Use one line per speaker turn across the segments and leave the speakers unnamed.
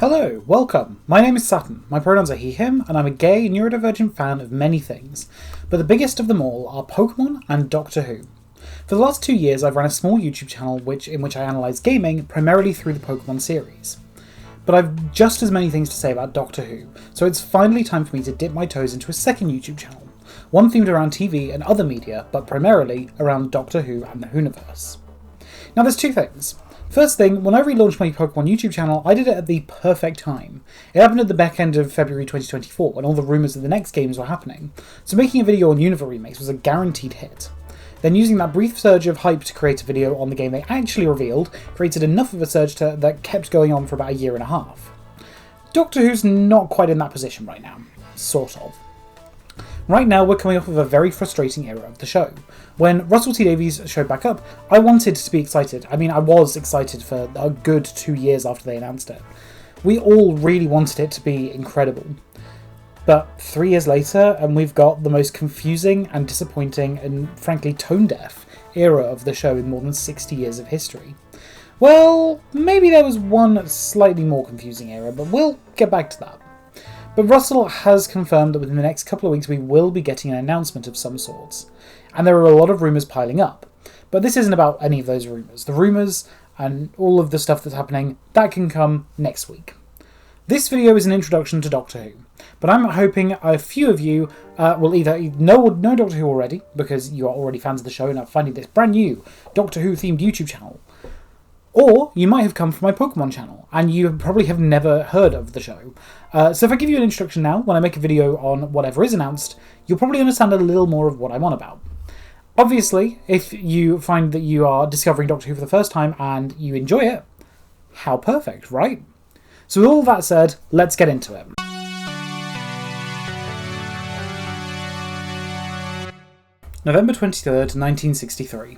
Hello, welcome. My name is Saturn. My pronouns are he, him, and I'm a gay, neurodivergent fan of many things. But the biggest of them all are Pokemon and Doctor Who. For the last 2 years, I've run a small YouTube channel in which I analyse gaming, primarily through the Pokemon series. But I've just as many things to say about Doctor Who, so it's finally time for me to dip my toes into a second YouTube channel, one themed around TV and other media, but primarily around Doctor Who and the Whoniverse. Now there's two things. First thing, when I relaunched my Pokemon YouTube channel, I did it at the perfect time. It happened at the back end of February 2024, when all the rumours of the next games were happening, so making a video on Unova remakes was a guaranteed hit. Then using that brief surge of hype to create a video on the game they actually revealed created enough of a surge that kept going on for about a year and a half. Doctor Who's not quite in that position right now. Sort of. Right now, we're coming off of a very frustrating era of the show. When Russell T Davies showed back up, I wanted to be excited. I was excited for a good 2 years after they announced it. We all really wanted it to be incredible. But 3 years later, and we've got the most confusing and disappointing and frankly tone-deaf era of the show in more than 60 years of history. Well, maybe there was one slightly more confusing era, but we'll get back to that. But Russell has confirmed that within the next couple of weeks we will be getting an announcement of some sorts. And there are a lot of rumours piling up. But this isn't about any of those rumours. The rumours and all of the stuff that's happening, that can come next week. This video is an introduction to Doctor Who. But I'm hoping a few of you will either know Doctor Who already, because you are already fans of the show and are finding this brand new Doctor Who themed YouTube channel. Or you might have come from my Pokemon channel, and you probably have never heard of the show. So if I give you an introduction now, when I make a video on whatever is announced, you'll probably understand a little more of what I'm on about. Obviously, if you find that you are discovering Doctor Who for the first time and you enjoy it, how perfect, right? So with all that said, let's get into it. November 23rd, 1963.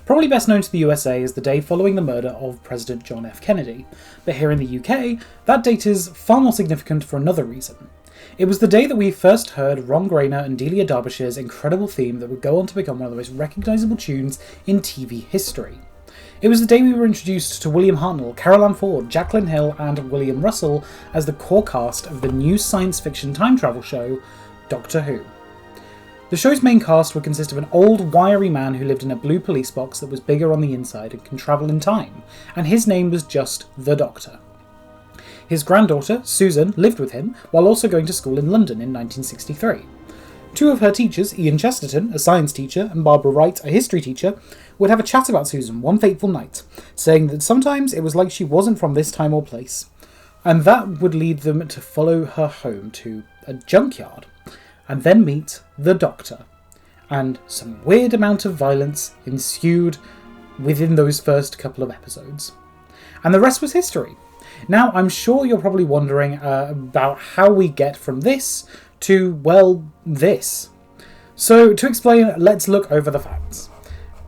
Probably best known to the USA as the day following the murder of President John F. Kennedy, but here in the UK, that date is far more significant for another reason. It was the day that we first heard Ron Grainer and Delia Derbyshire's incredible theme that would go on to become one of the most recognisable tunes in TV history. It was the day we were introduced to William Hartnell, Carole Ann Ford, Jacqueline Hill and William Russell as the core cast of the new science fiction time travel show, Doctor Who. The show's main cast would consist of an old, wiry man who lived in a blue police box that was bigger on the inside and can travel in time, and his name was just the Doctor. His granddaughter, Susan, lived with him, while also going to school in London in 1963. Two of her teachers, Ian Chesterton, a science teacher, and Barbara Wright, a history teacher, would have a chat about Susan one fateful night, saying that sometimes it was like she wasn't from this time or place, and that would lead them to follow her home to a junkyard, and then meet the Doctor, and some weird amount of violence ensued within those first couple of episodes. And the rest was history. Now, I'm sure you're probably wondering about how we get from this to, well, this. So, to explain, let's look over the facts.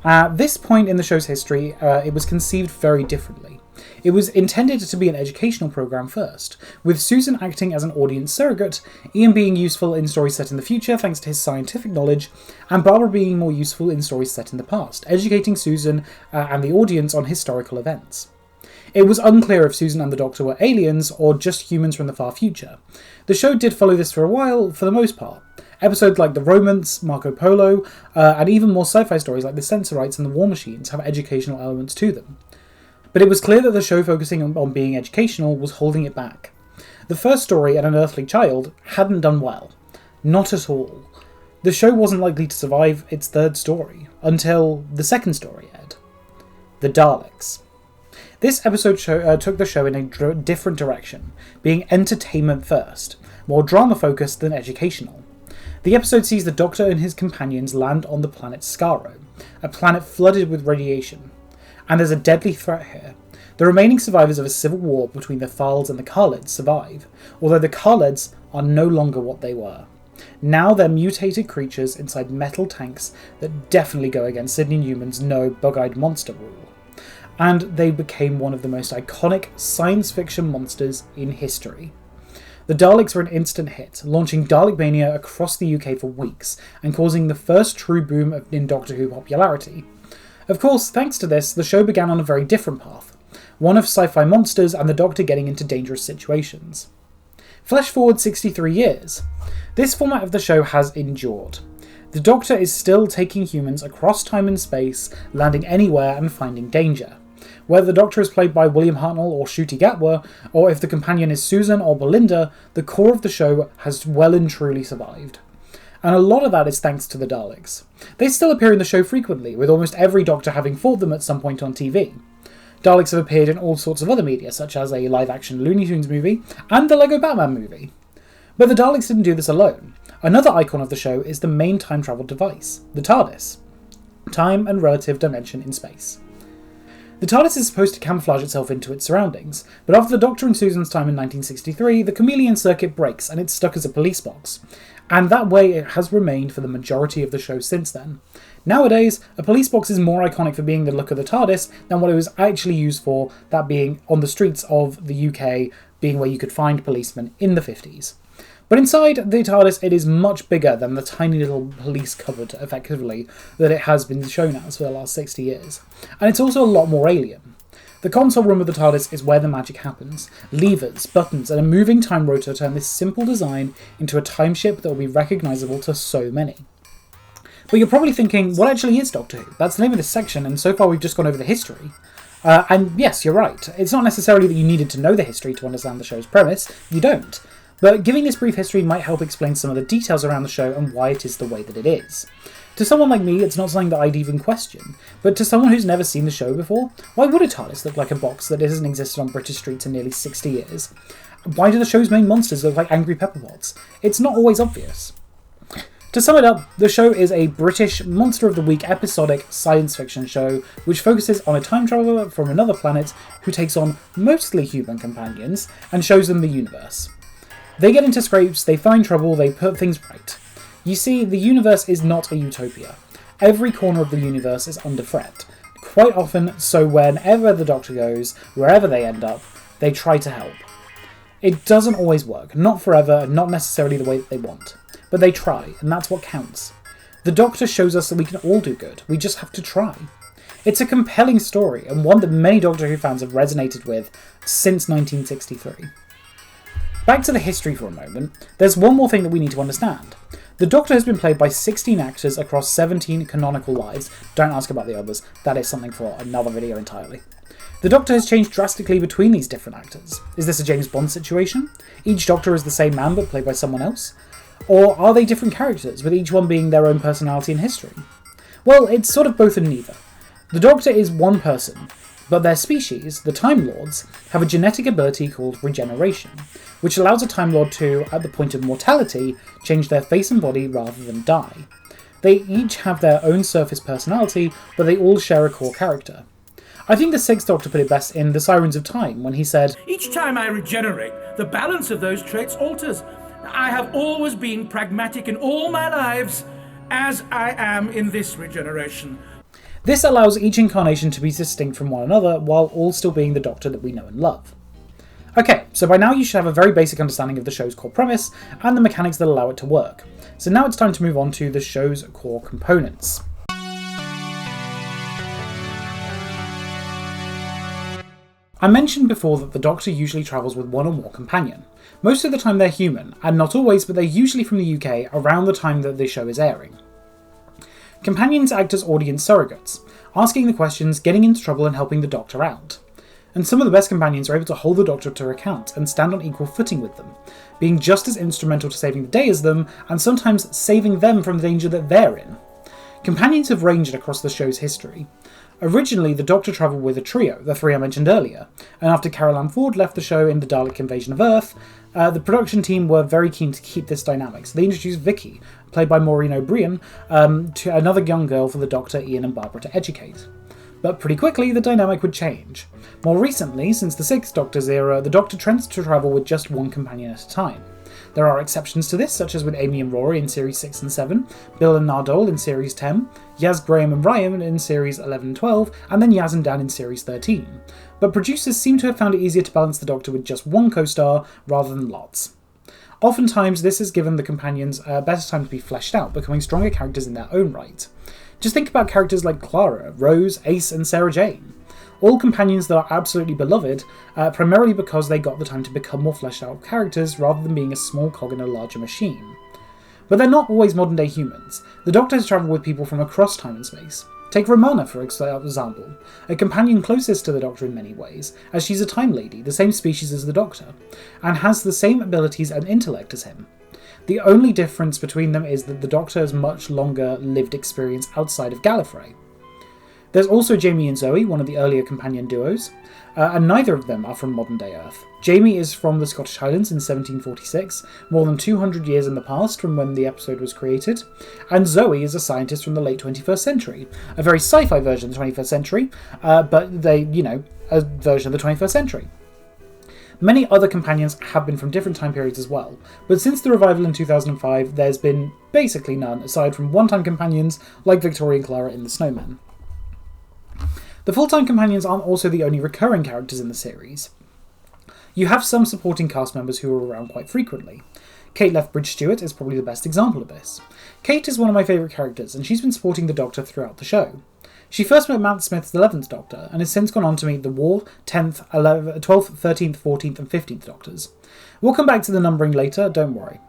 At this point in the show's history, it was conceived very differently. It was intended to be an educational programme first, with Susan acting as an audience surrogate, Ian being useful in stories set in the future thanks to his scientific knowledge, and Barbara being more useful in stories set in the past, educating Susan and the audience on historical events. It was unclear if Susan and the Doctor were aliens or just humans from the far future. The show did follow this for a while, for the most part. Episodes like The Romance, Marco Polo, and even more sci-fi stories like The Sensorites and The War Machines have educational elements to them. But it was clear that the show focusing on being educational was holding it back. The first story, An Unearthly Child, hadn't done well. Not at all. The show wasn't likely to survive its third story, until the second story aired. The Daleks. This episode took the show in a different direction, being entertainment first, more drama-focused than educational. The episode sees the Doctor and his companions land on the planet Skaro, a planet flooded with radiation. And there's a deadly threat here. The remaining survivors of a civil war between the Thals and the Khalids survive, although the Khalids are no longer what they were. Now they're mutated creatures inside metal tanks that definitely go against Sidney Newman's no bug-eyed monster rule. And they became one of the most iconic science fiction monsters in history. The Daleks were an instant hit, launching Dalek Mania across the UK for weeks, and causing the first true boom in Doctor Who popularity. Of course, thanks to this, the show began on a very different path. one of sci-fi monsters and the Doctor getting into dangerous situations. Flash forward 63 years. This format of the show has endured. The Doctor is still taking humans across time and space, landing anywhere and finding danger. Whether the Doctor is played by William Hartnell or Ncuti Gatwa, or if the companion is Susan or Belinda, the core of the show has well and truly survived. And a lot of that is thanks to the Daleks. They still appear in the show frequently, with almost every Doctor having fought them at some point on TV. Daleks have appeared in all sorts of other media, such as a live-action Looney Tunes movie, and the Lego Batman movie. But the Daleks didn't do this alone. Another icon of the show is the main time travel device, the TARDIS. Time and relative dimension in space. The TARDIS is supposed to camouflage itself into its surroundings, but after the Doctor and Susan's time in 1963, the chameleon circuit breaks and it's stuck as a police box. And that way it has remained for the majority of the show since then. Nowadays, a police box is more iconic for being the look of the TARDIS than what it was actually used for, that being on the streets of the UK, being where you could find policemen in the 50s. But inside the TARDIS, it is much bigger than the tiny little police cupboard, effectively, that it has been shown as for the last 60 years. And it's also a lot more alien. The console room of the TARDIS is where the magic happens. Levers, buttons, and a moving time rotor turn this simple design into a timeship that will be recognisable to so many. But you're probably thinking, what actually is Doctor Who? That's the name of this section, and so far we've just gone over the history. And yes, you're right. It's not necessarily that you needed to know the history to understand the show's premise. You don't. But giving this brief history might help explain some of the details around the show and why it is the way that it is. To someone like me, it's not something that I'd even question, but to someone who's never seen the show before, why would a TARDIS look like a box that hasn't existed on British streets in nearly 60 years? Why do the show's main monsters look like angry pepper pots? It's not always obvious. To sum it up, the show is a British Monster of the Week episodic science fiction show which focuses on a time traveller from another planet who takes on mostly human companions and shows them the universe. They get into scrapes, they find trouble, they put things right. You see, the universe is not a utopia. Every corner of the universe is under threat. Quite often, so whenever the Doctor goes, wherever they end up, they try to help. It doesn't always work, not forever, not necessarily the way that they want. But they try, and that's what counts. The Doctor shows us that we can all do good, we just have to try. It's a compelling story, and one that many Doctor Who fans have resonated with since 1963. Back to the history for a moment, there's one more thing that we need to understand. The Doctor has been played by 16 actors across 17 canonical lives. Don't ask about the others, that is something for another video entirely. The Doctor has changed drastically between these different actors. Is this a James Bond situation? Each Doctor is the same man but played by someone else? Or are they different characters, with each one being their own personality and history? Well, it's sort of both and neither. The Doctor is one person, but their species, the Time Lords, have a genetic ability called regeneration, which allows a Time Lord to, at the point of mortality, change their face and body rather than die. They each have their own surface personality, but they all share a core character. I think the Sixth Doctor put it best in The Sirens of Time, when he said,
"Each time I regenerate, the balance of those traits alters. I have always been pragmatic in all my lives, as I am in this regeneration."
This allows each incarnation to be distinct from one another, while all still being the Doctor that we know and love. Okay, so by now you should have a very basic understanding of the show's core premise, and the mechanics that allow it to work. So now it's time to move on to the show's core components. I mentioned before that the Doctor usually travels with one or more companion. Most of the time they're human, and not always, but they're usually from the UK around the time that the show is airing. Companions act as audience surrogates, asking the questions, getting into trouble and helping the Doctor out. And some of the best companions are able to hold the Doctor to account and stand on equal footing with them, being just as instrumental to saving the day as them, and sometimes saving them from the danger that they're in. Companions have ranged across the show's history. Originally, the Doctor travelled with a trio, the three I mentioned earlier, and after Carol Ann Ford left the show in the Dalek Invasion of Earth, the production team were very keen to keep this dynamic, so they introduced Vicky, played by Maureen O'Brien, to another young girl for the Doctor, Ian and Barbara to educate. But pretty quickly, the dynamic would change. More recently, since the Sixth Doctor's era, the Doctor tends to travel with just one companion at a time. There are exceptions to this, such as with Amy and Rory in Series 6 and 7, Bill and Nardole in Series 10, Yaz, Graham and Ryan in Series 11 and 12, and then Yaz and Dan in Series 13. But producers seem to have found it easier to balance the Doctor with just one co-star rather than lots. Oftentimes, this has given the companions a better time to be fleshed out, becoming stronger characters in their own right. Just think about characters like Clara, Rose, Ace and Sarah Jane. All companions that are absolutely beloved, primarily because they got the time to become more fleshed out characters rather than being a small cog in a larger machine. But they're not always modern day humans. The Doctor has travelled with people from across time and space. Take Romana, for example, a companion closest to the Doctor in many ways, as she's a Time Lady, the same species as the Doctor, and has the same abilities and intellect as him. The only difference between them is that the Doctor has much longer lived experience outside of Gallifrey. There's also Jamie and Zoe, one of the earlier companion duos, and neither of them are from modern-day Earth. Jamie is from the Scottish Highlands in 1746, more than 200 years in the past from when the episode was created, and Zoe is a scientist from the late 21st century, a very sci-fi version of the 21st century, but a version of the 21st century. Many other companions have been from different time periods as well, but since the revival in 2005, there's been basically none, aside from one-time companions like Victoria and Clara in The Snowman. The full-time companions aren't also the only recurring characters in the series. You have some supporting cast members who are around quite frequently. Kate Lethbridge-Stewart is probably the best example of this. Kate is one of my favourite characters, and she's been supporting the Doctor throughout the show. She first met Matt Smith's 11th Doctor, and has since gone on to meet the War, 10th, 11th, 12th, 13th, 14th and 15th Doctors. We'll come back to the numbering later, don't worry.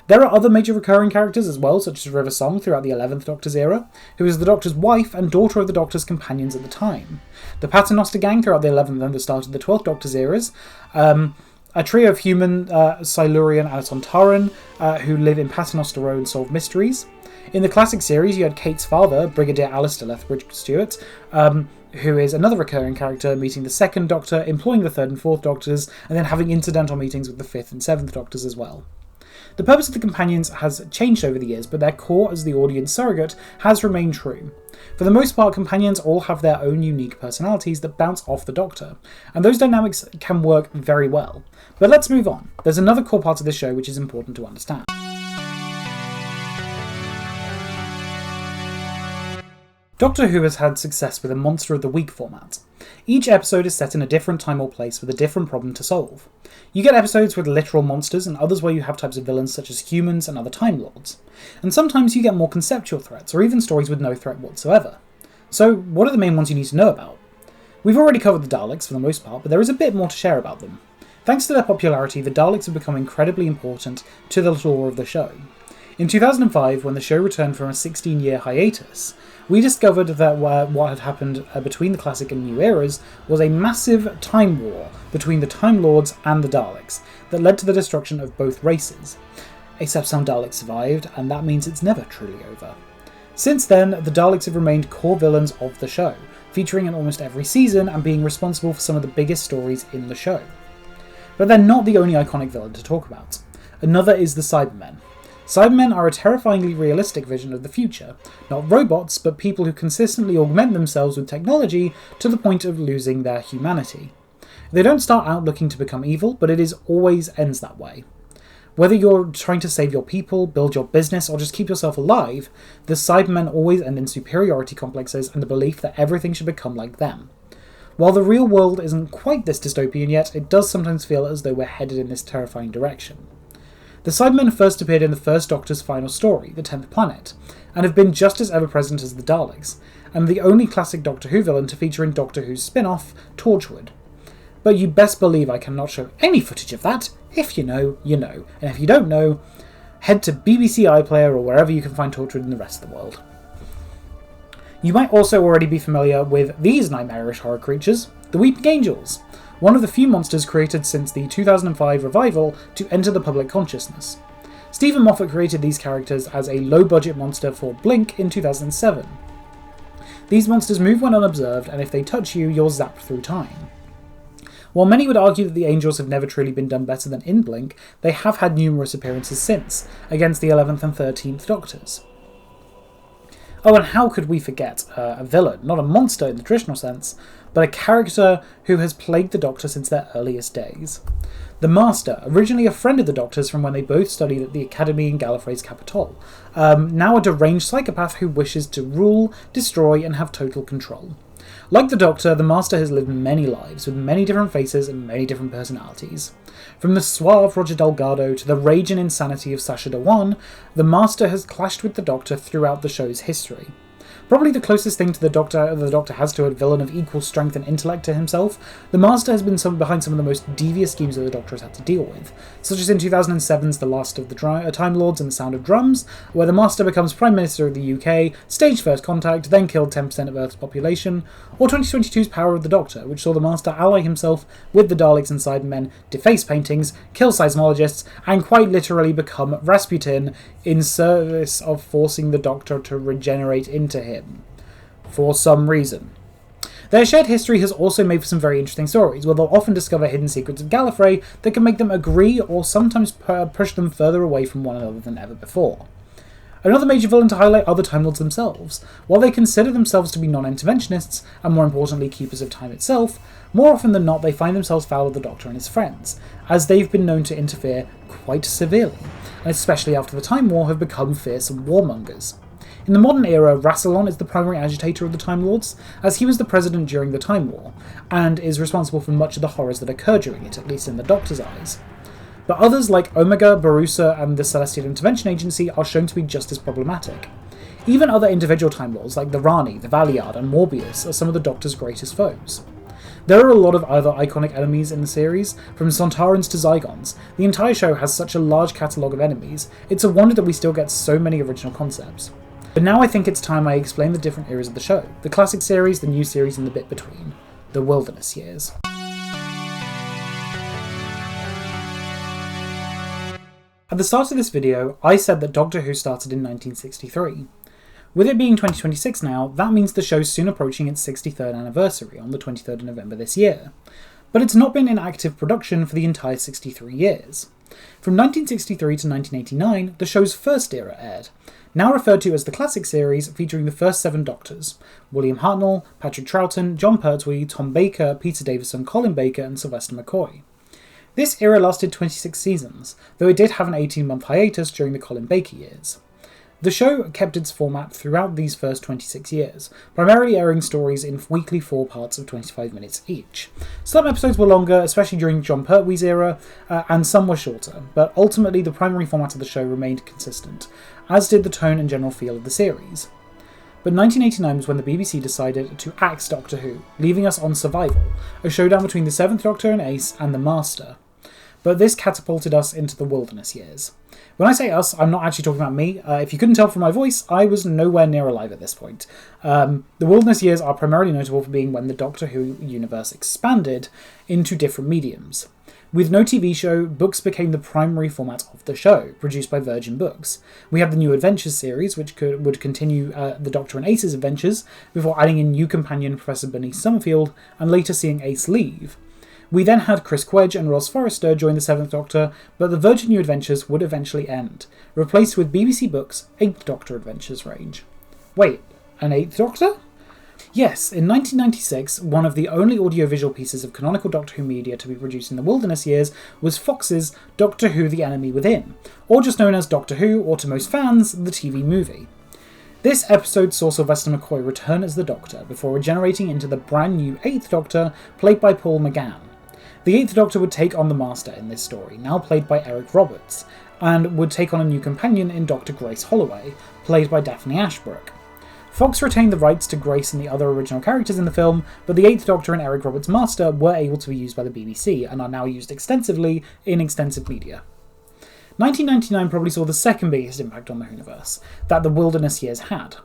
There are other major recurring characters as well, such as River Song throughout the 11th Doctor's era, who is the Doctor's wife and daughter of the Doctor's companions at the time. The Paternoster Gang throughout the 11th and the start of the 12th Doctor's eras. A trio of human Silurian and Sontaran who live in Paternoster Row and solve mysteries. In the classic series, you had Kate's father, Brigadier Alistair Lethbridge-Stewart, who is another recurring character, meeting the 2nd Doctor, employing the 3rd and 4th Doctors, and then having incidental meetings with the 5th and 7th Doctors as well. The purpose of the companions has changed over the years, but their core as the audience surrogate has remained true. For the most part, companions all have their own unique personalities that bounce off the Doctor, and those dynamics can work very well. But let's move on. There's another core part of this show which is important to understand. Doctor Who has had success with a Monster of the Week format. Each episode is set in a different time or place with a different problem to solve. You get episodes with literal monsters and others where you have types of villains such as humans and other Time Lords. And sometimes you get more conceptual threats or even stories with no threat whatsoever. So what are the main ones you need to know about? We've already covered the Daleks for the most part, but there is a bit more to share about them. Thanks to their popularity, the Daleks have become incredibly important to the lore of the show. In 2005, when the show returned from a 16-year hiatus, we discovered that what had happened between the classic and new eras was a massive time war between the Time Lords and the Daleks that led to the destruction of both races. Except some Daleks survived, and that means it's never truly over. Since then, the Daleks have remained core villains of the show, featuring in almost every season and being responsible for some of the biggest stories in the show. But they're not the only iconic villain to talk about. Another is the Cybermen. Cybermen are a terrifyingly realistic vision of the future, not robots, but people who consistently augment themselves with technology to the point of losing their humanity. They don't start out looking to become evil, but it always ends that way. Whether you're trying to save your people, build your business, or just keep yourself alive, the Cybermen always end in superiority complexes and the belief that everything should become like them. While the real world isn't quite this dystopian yet, it does sometimes feel as though we're headed in this terrifying direction. The Cybermen first appeared in the first Doctor's final story, The 10th Planet, and have been just as ever-present as the Daleks, and the only classic Doctor Who villain to feature in Doctor Who's spin-off, Torchwood. But you best believe I cannot show any footage of that. If you know, you know. And if you don't know, head to BBC iPlayer or wherever you can find Torchwood in the rest of the world. You might also already be familiar with these nightmarish horror creatures, the Weeping Angels, one of the few monsters created since the 2005 revival to enter the public consciousness. Stephen Moffat created these characters as a low-budget monster for Blink in 2007. These monsters move when unobserved, and if they touch you, you're zapped through time. While many would argue that the Angels have never truly been done better than in Blink, they have had numerous appearances since, against the 11th and 13th Doctors. Oh, and how could we forget a villain, not a monster in the traditional sense, but a character who has plagued the Doctor since their earliest days. The Master, originally a friend of the Doctor's from when they both studied at the Academy in Gallifrey's Capitol, now a deranged psychopath who wishes to rule, destroy, and have total control. Like the Doctor, the Master has lived many lives, with many different faces and many different personalities. From the suave Roger Delgado to the rage and insanity of Sacha Dhawan, the Master has clashed with the Doctor throughout the show's history. Probably the closest thing to the Doctor has to a villain of equal strength and intellect to himself, the Master has been behind some of the most devious schemes that the Doctor has had to deal with, such as in 2007's The Last of the Time Lords and the Sound of Drums, where the Master becomes Prime Minister of the UK, staged First Contact, then killed 10% of Earth's population, or 2022's Power of the Doctor, which saw the Master ally himself with the Daleks and Cybermen, deface paintings, kill seismologists, and quite literally become Rasputin in service of forcing the Doctor to regenerate into him. For some reason. Their shared history has also made for some very interesting stories, where they'll often discover hidden secrets of Gallifrey that can make them agree or sometimes push them further away from one another than ever before. Another major villain to highlight are the Time Lords themselves. While they consider themselves to be non-interventionists, and more importantly keepers of time itself, more often than not they find themselves foul of the Doctor and his friends, as they've been known to interfere quite severely, and especially after the Time War have become fearsome warmongers. In the modern era, Rassilon is the primary agitator of the Time Lords, as he was the president during the Time War, and is responsible for much of the horrors that occur during it, at least in the Doctor's eyes. But others like Omega, Barusa, and the Celestial Intervention Agency are shown to be just as problematic. Even other individual Time Lords like the Rani, the Valiard, and Morbius are some of the Doctor's greatest foes. There are a lot of other iconic enemies in the series, from Sontarans to Zygons. The entire show has such a large catalogue of enemies, it's a wonder that we still get so many original concepts. But now I think it's time I explain the different eras of the show, the classic series, the new series, and the bit between, the Wilderness Years. At the start of this video, I said that Doctor Who started in 1963. With it being 2026 now, that means the show's soon approaching its 63rd anniversary on the 23rd of November this year. But it's not been in active production for the entire 63 years. From 1963 to 1989, the show's first era aired, now referred to as the Classic Series, featuring the first 7 Doctors: William Hartnell, Patrick Troughton, John Pertwee, Tom Baker, Peter Davison, Colin Baker, and Sylvester McCoy. This era lasted 26 seasons, though it did have an 18-month hiatus during the Colin Baker years. The show kept its format throughout these first 26 years, primarily airing stories in weekly 4 parts of 25 minutes each. Some episodes were longer, especially during John Pertwee's era, and some were shorter, but ultimately the primary format of the show remained consistent, as did the tone and general feel of the series. But 1989 was when the BBC decided to axe Doctor Who, leaving us on Survival, a showdown between the 7th Doctor and Ace and the Master. But this catapulted us into the Wilderness Years. When I say us, I'm not actually talking about me. If you couldn't tell from my voice, I was nowhere near alive at this point. The Wilderness Years are primarily notable for being when the Doctor Who universe expanded into different mediums. With no TV show, books became the primary format of the show, produced by Virgin Books. We had the New Adventures series, which would continue the Doctor and Ace's adventures, before adding in new companion Professor Bernice Summerfield, and later seeing Ace leave. We then had Chris Quedge and Ross Forrester join the 7th Doctor, but the Virgin New Adventures would eventually end, replaced with BBC Books' 8th Doctor Adventures range. Wait, an 8th Doctor? Yes, in 1996, one of the only audiovisual pieces of canonical Doctor Who media to be produced in the Wilderness Years was Fox's Doctor Who: The Enemy Within, or just known as Doctor Who, or to most fans, the TV movie. This episode saw Sylvester McCoy return as the Doctor, before regenerating into the brand new 8th Doctor, played by Paul McGann. The 8th Doctor would take on the Master in this story, now played by Eric Roberts, and would take on a new companion in Dr. Grace Holloway, played by Daphne Ashbrook. Fox retained the rights to Grace and the other original characters in the film, but the 8th Doctor and Eric Roberts' Master were able to be used by the BBC, and are now used extensively in extensive media. 1999 probably saw the second biggest impact on the Whoniverse that the Wilderness Years had,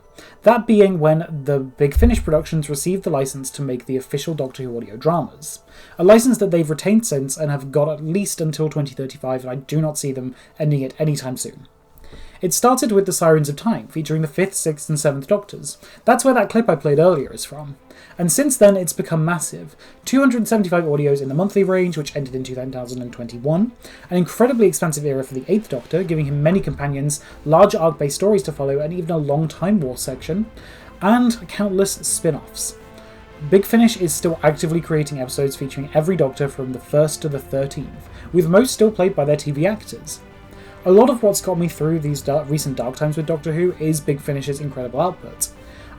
that being when the Big Finish Productions received the license to make the official Doctor Who audio dramas, a license that they've retained since and have got at least until 2035, and I do not see them ending it anytime soon. It started with The Sirens of Time, featuring the 5th, 6th and 7th Doctors. That's where that clip I played earlier is from. And since then it's become massive. 275 audios in the monthly range, which ended in 2021, an incredibly expansive era for the 8th Doctor, giving him many companions, large arc-based stories to follow, and even a long Time War section, and countless spin-offs. Big Finish is still actively creating episodes featuring every Doctor from the 1st to the 13th, with most still played by their TV actors. A lot of what's got me through these recent dark times with Doctor Who is Big Finish's incredible output.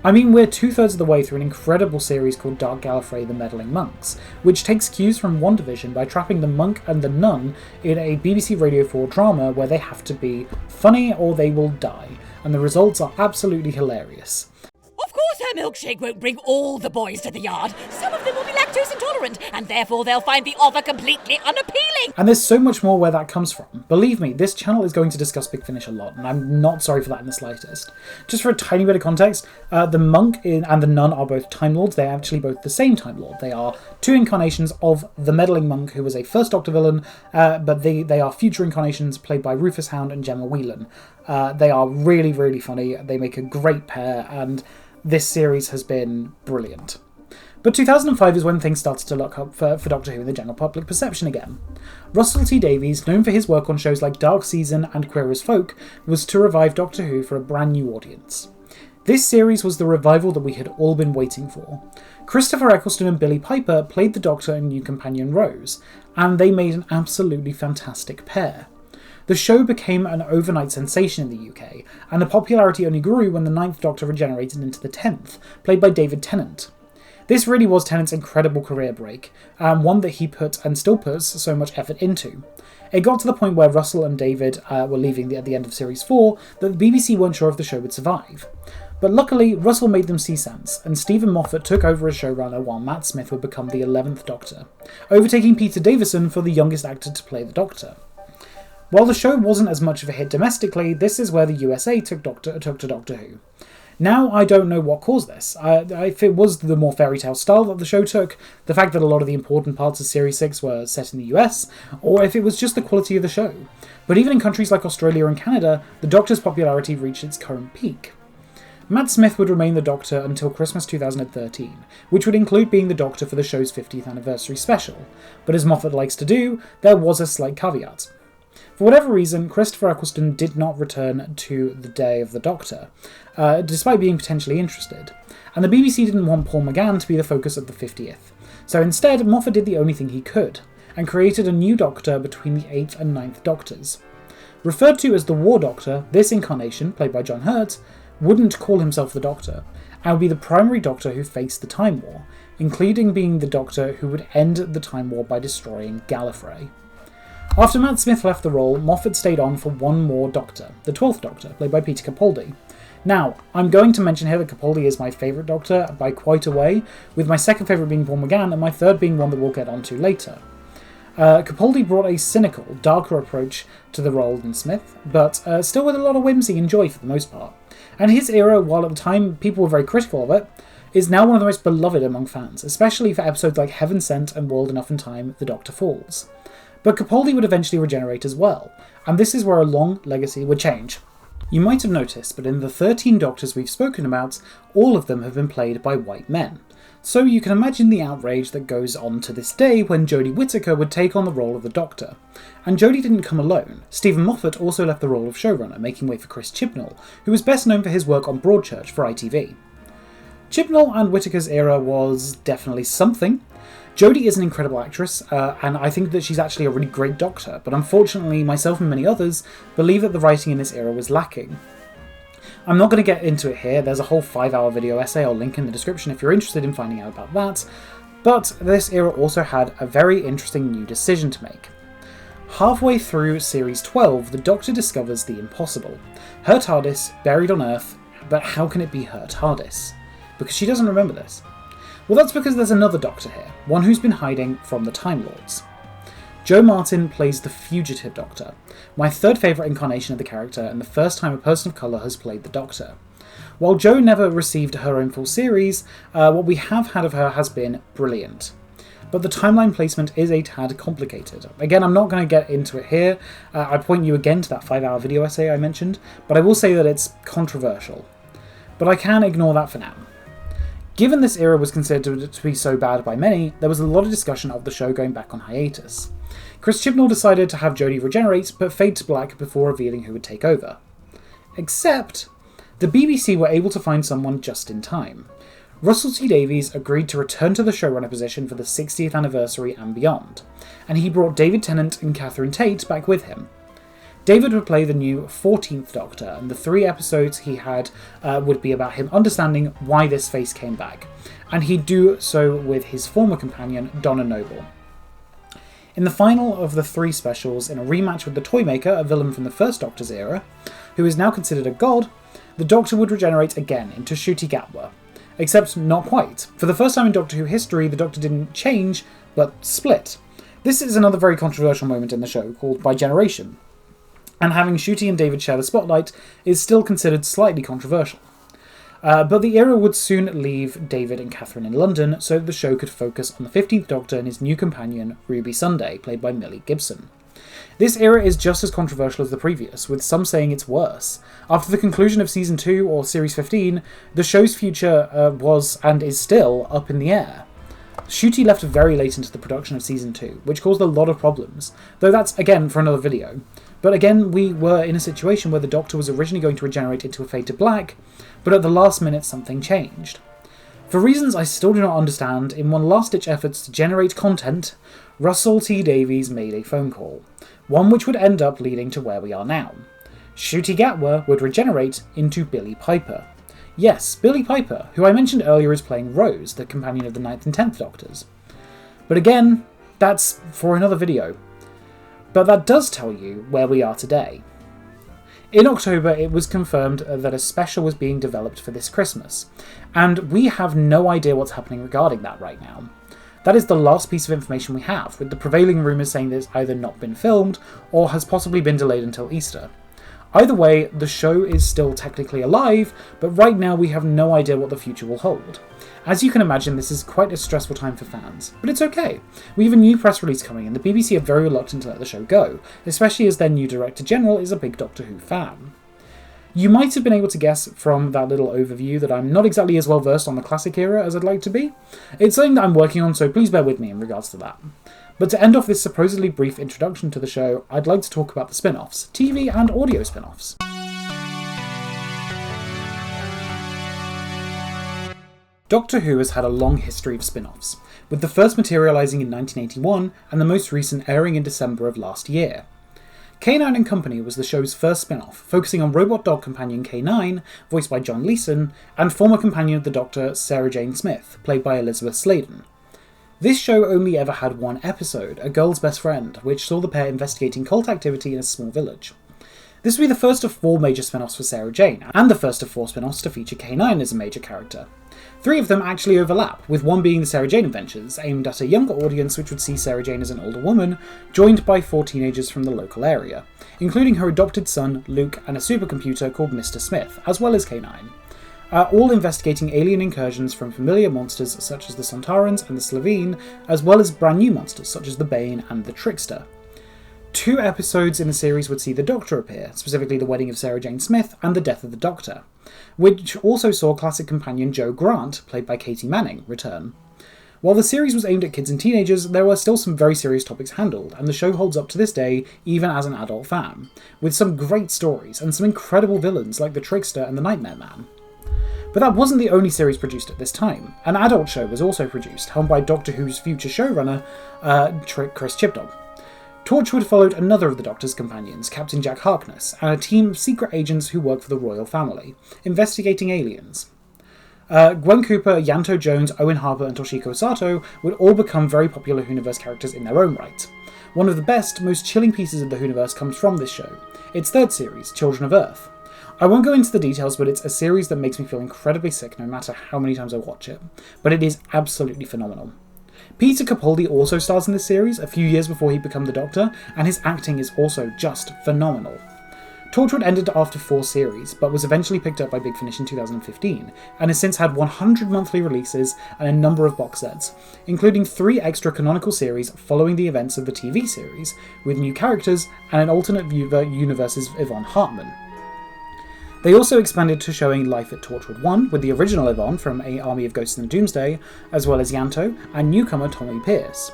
I mean, we're 2/3 of the way through an incredible series called Dark Gallifrey: The Meddling Monks, which takes cues from WandaVision by trapping the monk and the nun in a BBC Radio 4 drama where they have to be funny or they will die, and the results are absolutely hilarious.
Of course! A milkshake won't bring all the boys to the yard. Some of them will be lactose intolerant, and therefore they'll find the offer completely unappealing.
And there's so much more where that comes from. Believe me, this channel is going to discuss Big Finish a lot, and I'm not sorry for that in the slightest. Just for a tiny bit of context, the monk and the nun are both Time Lords. They're actually both the same Time Lord. They are two incarnations of the meddling monk who was a first Doctor villain, but they are future incarnations played by Rufus Hound and Gemma Whelan. They are really, really funny. They make a great pair, and this series has been brilliant. But 2005 is when things started to look up for Doctor Who in the general public perception again. Russell T Davies, known for his work on shows like Dark Season and Queer as Folk, was to revive Doctor Who for a brand new audience. This series was the revival that we had all been waiting for. Christopher Eccleston and Billie Piper played the Doctor and new companion Rose, and they made an absolutely fantastic pair. The show became an overnight sensation in the UK, and the popularity only grew when the 9th Doctor regenerated into the 10th, played by David Tennant. This really was Tennant's incredible career break, and one that he put and still puts so much effort into. It got to the point where Russell and David were leaving at the end of Series 4 that the BBC weren't sure if the show would survive. But luckily, Russell made them see sense, and Stephen Moffat took over as showrunner while Matt Smith would become the 11th Doctor, overtaking Peter Davison for the youngest actor to play the Doctor. While the show wasn't as much of a hit domestically, this is where the USA took to Doctor Who. Now, I don't know what caused this. If it was the more fairy tale style that the show took, the fact that a lot of the important parts of Series 6 were set in the US, or if it was just the quality of the show. But even in countries like Australia and Canada, the Doctor's popularity reached its current peak. Matt Smith would remain the Doctor until Christmas 2013, which would include being the Doctor for the show's 50th anniversary special. But as Moffat likes to do, there was a slight caveat. For whatever reason, Christopher Eccleston did not return to the Day of the Doctor, despite being potentially interested, and the BBC didn't want Paul McGann to be the focus of the 50th. So instead, Moffat did the only thing he could, and created a new Doctor between the 8th and 9th Doctors. Referred to as the War Doctor, this incarnation, played by John Hurt, wouldn't call himself the Doctor, and would be the primary Doctor who faced the Time War, including being the Doctor who would end the Time War by destroying Gallifrey. After Matt Smith left the role, Moffat stayed on for one more Doctor, the 12th Doctor, played by Peter Capaldi. Now, I'm going to mention here that Capaldi is my favourite Doctor by quite a way, with my second favourite being Paul McGann and my third being one that we'll get onto later. Capaldi brought a cynical, darker approach to the role than Smith, but still with a lot of whimsy and joy for the most part. And his era, while at the time people were very critical of it, is now one of the most beloved among fans, especially for episodes like Heaven Sent and World Enough in Time, The Doctor Falls. But Capaldi would eventually regenerate as well, and this is where a long legacy would change. You might have noticed, but in the 13 Doctors we've spoken about, all of them have been played by white men. So you can imagine the outrage that goes on to this day when Jodie Whittaker would take on the role of the Doctor. And Jodie didn't come alone. Stephen Moffat also left the role of showrunner, making way for Chris Chibnall, who was best known for his work on Broadchurch for ITV. Chibnall and Whittaker's era was definitely something. Jodie is an incredible actress, and I think that she's actually a really great Doctor, but unfortunately myself and many others believe that the writing in this era was lacking. I'm not going to get into it here, there's a whole 5-hour video essay I'll link in the description if you're interested in finding out about that, but this era also had a very interesting new decision to make. Halfway through Series 12, the Doctor discovers the impossible. Her TARDIS, buried on Earth, but how can it be her TARDIS? Because she doesn't remember this. Well, that's because there's another Doctor here, one who's been hiding from the Time Lords. Jo Martin plays the Fugitive Doctor, my third favourite incarnation of the character and the first time a person of colour has played the Doctor. While Jo never received her own full series, what we have had of her has been brilliant. But the timeline placement is a tad complicated. Again, I'm not going to get into it here, I point you again to that 5-hour video essay I mentioned, but I will say that it's controversial. But I can ignore that for now. Given this era was considered to be so bad by many, there was a lot of discussion of the show going back on hiatus. Chris Chibnall decided to have Jodie regenerate, but fade to black before revealing who would take over. Except, the BBC were able to find someone just in time. Russell T Davies agreed to return to the showrunner position for the 60th anniversary and beyond, and he brought David Tennant and Catherine Tate back with him. David would play the new 14th Doctor, and the 3 episodes he had would be about him understanding why this face came back, and he'd do so with his former companion, Donna Noble. In the final of the 3 specials, in a rematch with the Toymaker, a villain from the first Doctor's era, who is now considered a god, the Doctor would regenerate again into Ncuti Gatwa, Except not quite. For the first time in Doctor Who history, the Doctor didn't change, but split. This is another very controversial moment in the show, called By Generation, and having Ncuti and David share the spotlight is still considered slightly controversial. But the era would soon leave David and Catherine in London, so the show could focus on the 15th Doctor and his new companion, Ruby Sunday, played by Millie Gibson. This era is just as controversial as the previous, with some saying it's worse. After the conclusion of Season 2, or Series 15, the show's future was, and is still, up in the air. Ncuti left very late into the production of Season 2, which caused a lot of problems, though that's, again, for another video. But again, we were in a situation where the Doctor was originally going to regenerate into a Fade to Black, but at the last minute something changed. For reasons I still do not understand, in one last-ditch efforts to generate content, Russell T Davies made a phone call, one which would end up leading to where we are now. Ncuti Gatwa would regenerate into Billie Piper. Yes, Billie Piper, who I mentioned earlier is playing Rose, the companion of the 9th and 10th Doctors. But again, that's for another video. But that does tell you where we are today. In October, it was confirmed that a special was being developed for this Christmas, and we have no idea what's happening regarding that right now. That is the last piece of information we have, with the prevailing rumours saying that it's either not been filmed, or has possibly been delayed until Easter. Either way, the show is still technically alive, but right now we have no idea what the future will hold. As you can imagine, this is quite a stressful time for fans, but it's okay. We have a new press release coming and the BBC are very reluctant to let the show go, especially as their new Director General is a big Doctor Who fan. You might have been able to guess from that little overview that I'm not exactly as well versed on the classic era as I'd like to be. It's something that I'm working on, so please bear with me in regards to that. But to end off this supposedly brief introduction to the show, I'd like to talk about the spin-offs, TV and audio spin-offs. Doctor Who has had a long history of spin-offs, with the first materialising in 1981 and the most recent airing in December of last year. K9 and Company was the show's first spin-off, focusing on robot dog companion K9, voiced by John Leeson, and former companion of the Doctor, Sarah Jane Smith, played by Elizabeth Sladen. This show only ever had one episode, A Girl's Best Friend, which saw the pair investigating cult activity in a small village. This would be the first of 4 major spin-offs for Sarah Jane, and the first of 4 spin-offs to feature K9 as a major character. 3 of them actually overlap, with one being the Sarah Jane Adventures, aimed at a younger audience which would see Sarah Jane as an older woman, joined by 4 teenagers from the local area, including her adopted son, Luke, and a supercomputer called Mr. Smith, as well as K9. All investigating alien incursions from familiar monsters such as the Sontarans and the Slevene, as well as brand new monsters such as the Bane and the Trickster. 2 episodes in the series would see the Doctor appear, specifically the wedding of Sarah Jane Smith and the death of the Doctor, which also saw classic companion Jo Grant, played by Katie Manning, return. While the series was aimed at kids and teenagers, there were still some very serious topics handled, and the show holds up to this day, even as an adult fan, with some great stories and some incredible villains like the Trickster and the Nightmare Man. But that wasn't the only series produced at this time. An adult show was also produced, helmed by Doctor Who's future showrunner, Chris Chibnall. Torchwood followed another of the Doctor's companions, Captain Jack Harkness, and a team of secret agents who work for the royal family, investigating aliens. Gwen Cooper, Yanto Jones, Owen Harper, and Toshiko Sato would all become very popular Whoniverse characters in their own right. One of the best, most chilling pieces of the Whoniverse comes from this show, its 3rd series, Children of Earth. I won't go into the details, but it's a series that makes me feel incredibly sick no matter how many times I watch it, but it is absolutely phenomenal. Peter Capaldi also stars in this series a few years before he became the Doctor, and his acting is also just phenomenal. Torchwood ended after 4 series, but was eventually picked up by Big Finish in 2015, and has since had 100 monthly releases and a number of box sets, including 3 extra canonical series following the events of the TV series, with new characters and an alternate universe's Yvonne Hartman. They also expanded to showing life at Torchwood 1, with the original Yvonne from A Army of Ghosts and Doomsday, as well as Yanto, and newcomer Tommy Pierce.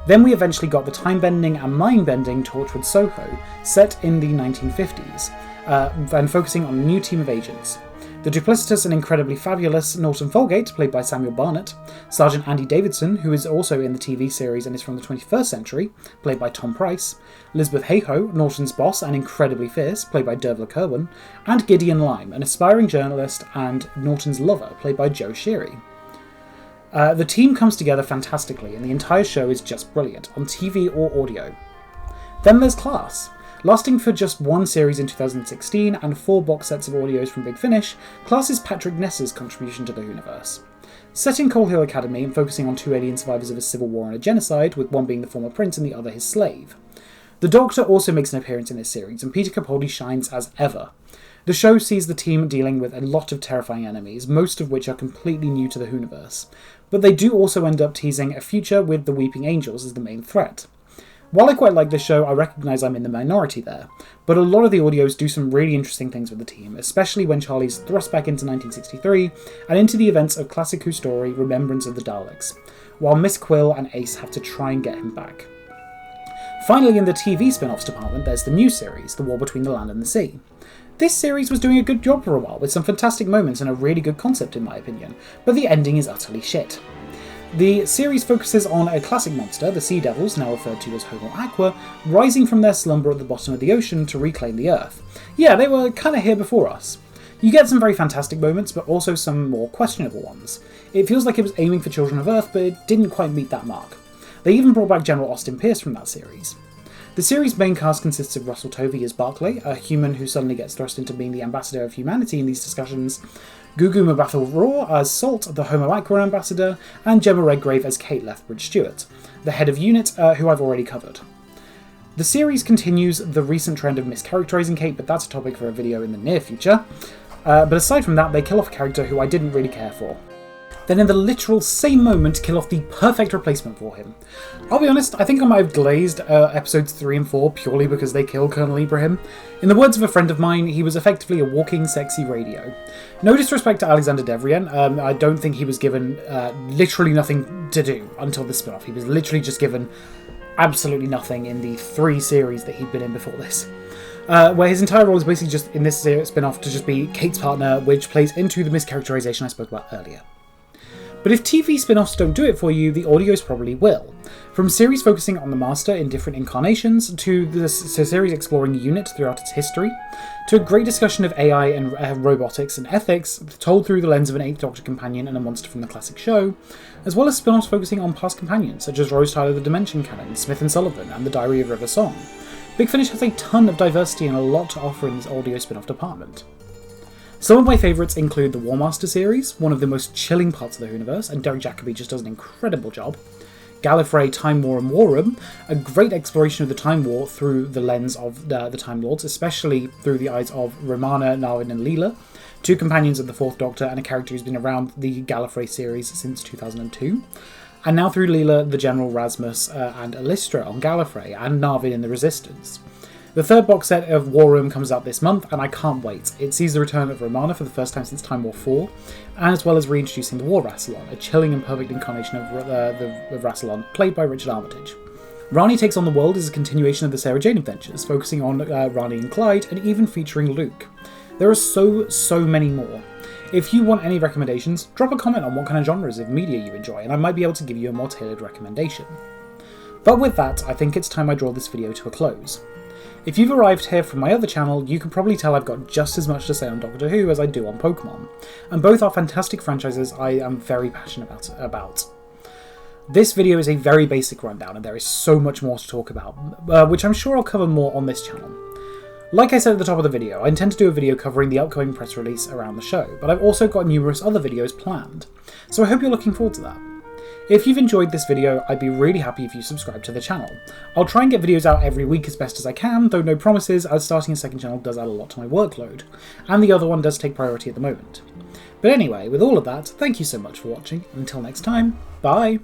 Then we eventually got the time-bending and mind-bending Torchwood Soho, set in the 1950s, and focusing on a new team of agents. The duplicitous and incredibly fabulous Norton Folgate, played by Samuel Barnett, Sergeant Andy Davidson, who is also in the TV series and is from the 21st century, played by Tom Price, Lisbeth Hayhoe, Norton's boss and incredibly fierce, played by Dervla Kirwan, and Gideon Lyme, an aspiring journalist and Norton's lover, played by Joe Sheary. The team comes together fantastically, and the entire show is just brilliant, on TV or audio. Then there's class. Lasting for just one series in 2016 and 4 box sets of audios from Big Finish, classes Patrick Ness's contribution to the universe. Set in Coal Hill Academy and focusing on 2 alien survivors of a civil war and a genocide, with one being the former prince and the other his slave. The Doctor also makes an appearance in this series, and Peter Capaldi shines as ever. The show sees the team dealing with a lot of terrifying enemies, most of which are completely new to the Whoniverse, but they do also end up teasing a future with the Weeping Angels as the main threat. While I quite like this show, I recognise I'm in the minority there, but a lot of the audios do some really interesting things with the team, especially when Charlie's thrust back into 1963 and into the events of Classic Who story Remembrance of the Daleks, while Miss Quill and Ace have to try and get him back. Finally, in the TV spin-offs department, there's the new series, The War Between the Land and the Sea. This series was doing a good job for a while, with some fantastic moments and a really good concept in my opinion, but the ending is utterly shit. The series focuses on a classic monster, the Sea Devils, now referred to as Homo Aqua, rising from their slumber at the bottom of the ocean to reclaim the Earth. Yeah, they were kinda here before us. You get some very fantastic moments, but also some more questionable ones. It feels like it was aiming for Children of Earth, but it didn't quite meet that mark. They even brought back General Austin Pierce from that series. The series' main cast consists of Russell Tovey as Barclay, a human who suddenly gets thrust into being the ambassador of humanity in these discussions, Gugu Mbatha-Raw as Salt, the Homo Aqua ambassador, and Gemma Redgrave as Kate Lethbridge-Stewart, the head of unit, who I've already covered. The series continues the recent trend of mischaracterizing Kate, but that's a topic for a video in the near future. But aside from that, they kill off a character who I didn't really care for. Then in the literal same moment kill off the perfect replacement for him. I'll be honest, I think I might have glazed episodes 3 and 4 purely because they kill Colonel Ibrahim. In the words of a friend of mine, he was effectively a walking sexy radio. No disrespect to Alexander Devrien, I don't think he was given literally nothing to do until the spin-off. He was literally just given absolutely nothing in the 3 series that he'd been in before this. Where his entire role is basically just in this spin-off to just be Kate's partner, which plays into the mischaracterization I spoke about earlier. But if TV spin-offs don't do it for you, the audios probably will. From series focusing on the Master in different incarnations, to the series exploring UNIT throughout its history, to a great discussion of AI and robotics and ethics, told through the lens of an 8th Doctor companion and a monster from the classic show, as well as spin-offs focusing on past companions, such as Rose Tyler the Dimension Cannon, Smith and Sullivan, and The Diary of River Song. Big Finish has a ton of diversity and a lot to offer in this audio spin-off department. Some of my favourites include the War Master series, one of the most chilling parts of the universe, and Derek Jacobi just does an incredible job. Gallifrey, Time War and War Room, a great exploration of the Time War through the lens of the Time Lords, especially through the eyes of Romana, Narvin and Leela, 2 companions of the 4th Doctor and a character who's been around the Gallifrey series since 2002. And now through Leela, the General Rasmus and Elistra on Gallifrey, and Narvin in the Resistance. The 3rd box set of War Room comes out this month, and I can't wait. It sees the return of Romana for the first time since Time War 4, and as well as reintroducing the War Rassilon, a chilling and perfect incarnation of the Rassilon, played by Richard Armitage. Rani Takes on the World is a continuation of the Sarah Jane adventures, focusing on Rani and Clyde, and even featuring Luke. There are so many more. If you want any recommendations, drop a comment on what kind of genres of media you enjoy, and I might be able to give you a more tailored recommendation. But with that, I think it's time I draw this video to a close. If you've arrived here from my other channel, you can probably tell I've got just as much to say on Doctor Who as I do on Pokemon, and both are fantastic franchises I am very passionate about. This video is a very basic rundown, and there is so much more to talk about, which I'm sure I'll cover more on this channel. Like I said at the top of the video, I intend to do a video covering the upcoming press release around the show, but I've also got numerous other videos planned, so I hope you're looking forward to that. If you've enjoyed this video, I'd be really happy if you subscribe to the channel. I'll try and get videos out every week as best as I can, though no promises, as starting a second channel does add a lot to my workload, and the other one does take priority at the moment. But anyway, with all of that, thank you so much for watching, and until next time, bye!